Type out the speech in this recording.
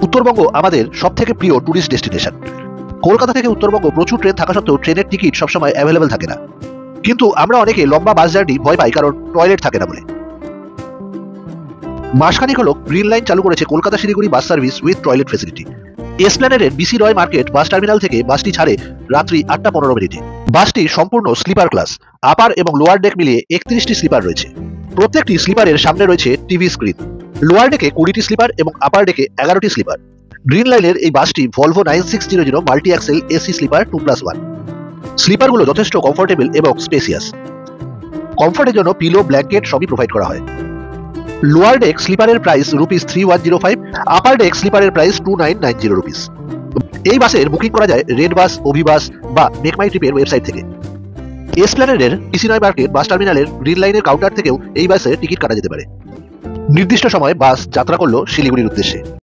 উত্তরবঙ্গ আমাদের সবথেকে প্রিয় ট্যুরিস্ট ডেস্টিনেশন। কলকাতা থেকে উত্তরবঙ্গ প্রচুর ট্রেন থাকা সত্ত্বেও ট্রেনের টিকিট সবসময় অ্যাভেলেবেল থাকে না। কিন্তু আমরা অনেকে লম্বা বাস জার্নি ভয় পাই কারণ টয়লেট থাকে না বলে। মাসখানেক হলো গ্রিন লাইন চালু করেছে Kolkata Siliguri bus service with toilet facility. এসপ্ল্যানেডের BC Roy market bus terminal থেকে বাসটি ছাড়ে রাত্রি 8:15 বাসটি সম্পূর্ণ স্লিপার ক্লাস। আপার এবং লোয়ার ডেক মিলিয়ে 31টি স্লিপার রয়েছে। প্রত্যেকটি স্লিপারের সামনে রয়েছে টিভি স্ক্রিন। লোয়ার ডেকে 20টি স্লিপার এবং আপার ডেকে 11টি স্লিপার। গ্রিন লাইনের এই বাসটি Volvo 9600 multi axle AC sleeper 2+1। স্লিপারগুলো যথেষ্ট কমফোর্টেবল এবং স্পেসিয়াস। কমফোর্টের জন্য পিলো, ব্ল্যাঙ্কেট সবই প্রোভাইড করা হয়। লোয়ার ডেক স্লিপারের প্রাইস ₹3105, আপার ডেক স্লিপারের প্রাইস ₹2990। এই বাসের বুকিং করা যায় রেড বাস, অভিবাস বা মেক মাই ট্রিপের ওয়েবসাইট থেকে। এসপ্ল্যানেডের বিসি রয় মার্কেট বাস টার্মিনালের গ্রিন লাইনের কাউন্টার থেকেও এই বাসের টিকিট কাটা যেতে পারে। নির্দিষ্ট সময়ে বাস যাত্রা করলো শিলিগুড়ির উদ্দেশ্যে।